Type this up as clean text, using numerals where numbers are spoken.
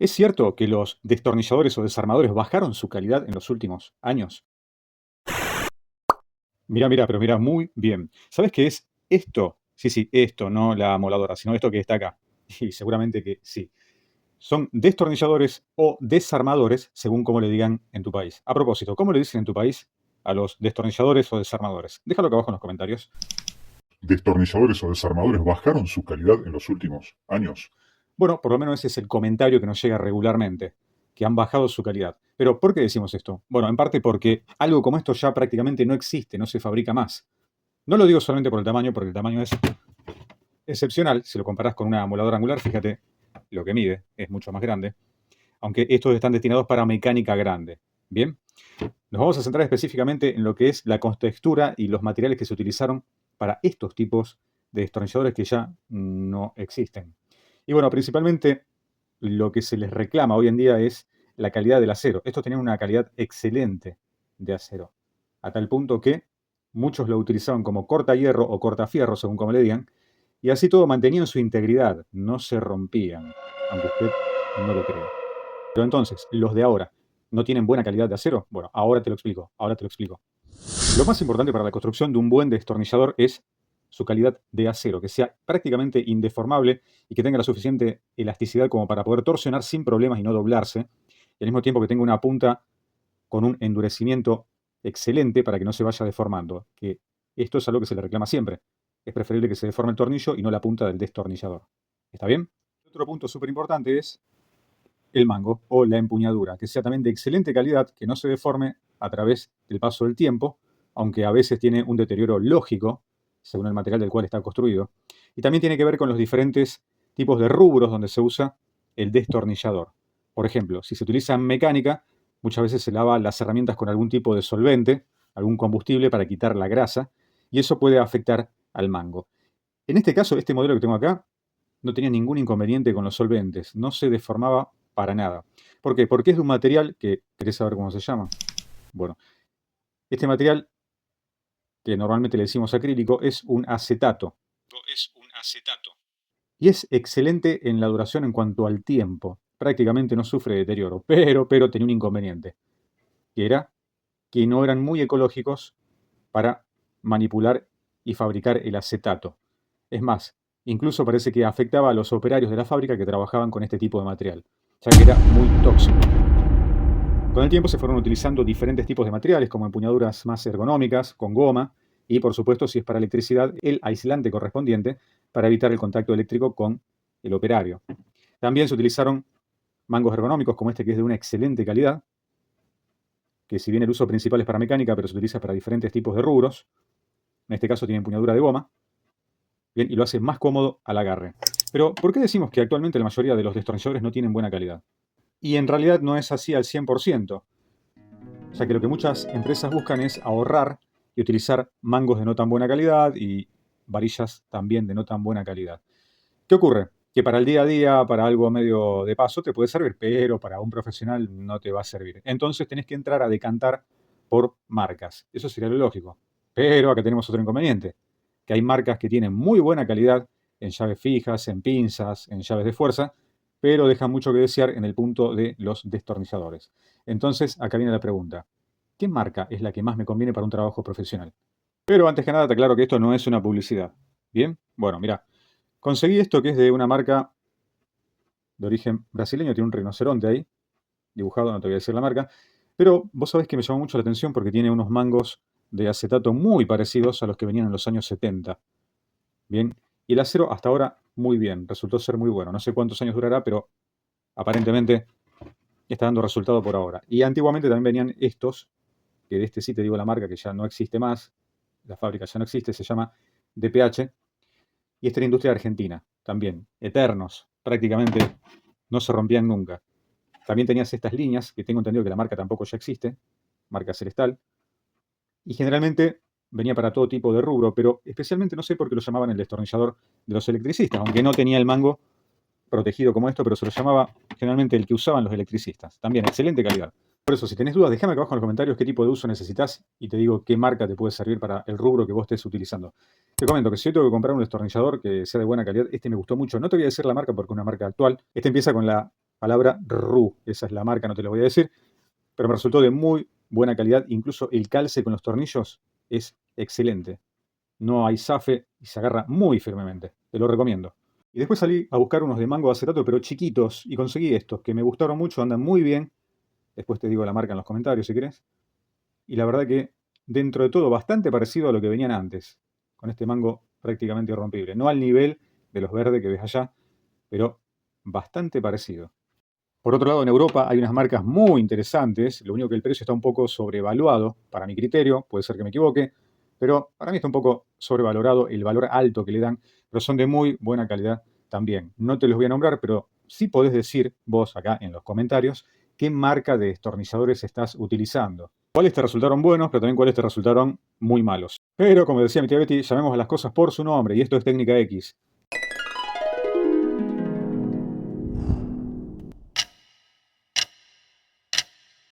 ¿Es cierto que los destornilladores o desarmadores bajaron su calidad en los últimos años? Mira, pero mira muy bien. ¿Sabes qué es esto? Sí, sí, esto, no la moladora, sino esto que está acá. Y seguramente que sí. Son destornilladores o desarmadores, según cómo le digan en tu país. A propósito, ¿cómo le dicen en tu país a los destornilladores o desarmadores? Déjalo acá abajo en los comentarios. Destornilladores o desarmadores bajaron su calidad en los últimos años. Bueno, por lo menos ese es el comentario que nos llega regularmente, que han bajado su calidad. Pero, ¿por qué decimos esto? Bueno, en parte porque algo como esto ya prácticamente no existe, no se fabrica más. No lo digo solamente por el tamaño, porque el tamaño es excepcional. Si lo comparas con una moladora angular, fíjate lo que mide, es mucho más grande. Aunque estos están destinados para mecánica grande. Bien, nos vamos a centrar específicamente en lo que es la contextura y los materiales que se utilizaron para estos tipos de destornilladores que ya no existen. Y bueno, principalmente lo que se les reclama hoy en día es la calidad del acero. Estos tenían una calidad excelente de acero, a tal punto que muchos lo utilizaban como cortahierro o cortafierro, según como le digan, y así todo mantenían su integridad, no se rompían, aunque usted no lo crea. Pero entonces, los de ahora, ¿no tienen buena calidad de acero? Bueno, ahora te lo explico, ahora te lo explico. Lo más importante para la construcción de un buen destornillador es su calidad de acero, que sea prácticamente indeformable y que tenga la suficiente elasticidad como para poder torsionar sin problemas y no doblarse, y al mismo tiempo que tenga una punta con un endurecimiento excelente para que no se vaya deformando, que esto es algo que se le reclama siempre. Es preferible que se deforme el tornillo y no la punta del destornillador. ¿Está bien? Otro punto súper importante es el mango o la empuñadura, que sea también de excelente calidad, que no se deforme a través del paso del tiempo, aunque a veces tiene un deterioro lógico, según el material del cual está construido. Y también tiene que ver con los diferentes tipos de rubros donde se usa el destornillador. Por ejemplo, si se utiliza en mecánica, muchas veces se lava las herramientas con algún tipo de solvente, algún combustible para quitar la grasa, y eso puede afectar al mango. En este caso, este modelo que tengo acá no tenía ningún inconveniente con los solventes, no se deformaba para nada. ¿Por qué? Porque es de un material que, ¿querés saber cómo se llama? Bueno, este material, que normalmente le decimos acrílico, es un acetato. Es un acetato. Y es excelente en la duración en cuanto al tiempo. Prácticamente no sufre deterioro, pero tenía un inconveniente, que era que no eran muy ecológicos para manipular y fabricar el acetato. Es más, incluso parece que afectaba a los operarios de la fábrica que trabajaban con este tipo de material, ya que era muy tóxico. Con el tiempo se fueron utilizando diferentes tipos de materiales, como empuñaduras más ergonómicas, con goma, y por supuesto, si es para electricidad, el aislante correspondiente para evitar el contacto eléctrico con el operario. También se utilizaron mangos ergonómicos como este, que es de una excelente calidad, que si bien el uso principal es para mecánica, pero se utiliza para diferentes tipos de rubros. En este caso tiene empuñadura de goma, bien, y lo hace más cómodo al agarre. Pero, ¿por qué decimos que actualmente la mayoría de los destornilladores no tienen buena calidad? Y en realidad no es así al 100%, ya que lo que muchas empresas buscan es ahorrar y utilizar mangos de no tan buena calidad y varillas también de no tan buena calidad. ¿Qué ocurre? Que para el día a día, para algo medio de paso, te puede servir, pero para un profesional no te va a servir. Entonces tenés que entrar a decantar por marcas. Eso sería lo lógico. Pero acá tenemos otro inconveniente, que hay marcas que tienen muy buena calidad en llaves fijas, en pinzas, en llaves de fuerza, pero dejan mucho que desear en el punto de los destornilladores. Entonces, acá viene la pregunta. ¿Qué marca es la que más me conviene para un trabajo profesional? Pero antes que nada te aclaro que esto no es una publicidad. ¿Bien? Bueno, mira, conseguí esto que es de una marca de origen brasileño, tiene un rinoceronte ahí, dibujado, no te voy a decir la marca, pero vos sabés que me llamó mucho la atención porque tiene unos mangos de acetato muy parecidos a los que venían en los años 70. Bien, y el acero hasta ahora muy bien, resultó ser muy bueno. No sé cuántos años durará, pero aparentemente está dando resultado por ahora. Y antiguamente también venían estos, que de este sí te digo la marca que ya no existe más, la fábrica ya no existe, se llama DPH, y esta era industria argentina, también, eternos, prácticamente no se rompían nunca. También tenías estas líneas, que tengo entendido que la marca tampoco ya existe, marca Celestal, y generalmente venía para todo tipo de rubro, pero especialmente no sé por qué lo llamaban el destornillador de los electricistas, aunque no tenía el mango protegido como esto, pero se lo llamaba generalmente el que usaban los electricistas. También, excelente calidad. Por eso, si tenés dudas, déjame acá abajo en los comentarios qué tipo de uso necesitas y te digo qué marca te puede servir para el rubro que vos estés utilizando. Te comento que si yo tengo que comprar un destornillador que sea de buena calidad, este me gustó mucho. No te voy a decir la marca porque es una marca actual. Este empieza con la palabra RU. Esa es la marca, no te lo voy a decir, pero me resultó de muy buena calidad. Incluso el calce con los tornillos es excelente. No hay zafe y se agarra muy firmemente. Te lo recomiendo. Y después salí a buscar unos de mango de acetato, pero chiquitos, y conseguí estos, que me gustaron mucho, andan muy bien. Después te digo la marca en los comentarios si querés. Y la verdad que, dentro de todo, bastante parecido a lo que venían antes, con este mango prácticamente irrompible. No al nivel de los verdes que ves allá, pero bastante parecido. Por otro lado, en Europa hay unas marcas muy interesantes, lo único que el precio está un poco sobrevaluado, para mi criterio, puede ser que me equivoque, pero para mí está un poco sobrevalorado el valor alto que le dan, pero son de muy buena calidad también. No te los voy a nombrar, pero sí podés decir vos acá en los comentarios qué marca de destornilladores estás utilizando. Cuáles te resultaron buenos, pero también cuáles te resultaron muy malos. Pero como decía mi tía Betty, llamemos a las cosas por su nombre, y esto es Técnica X.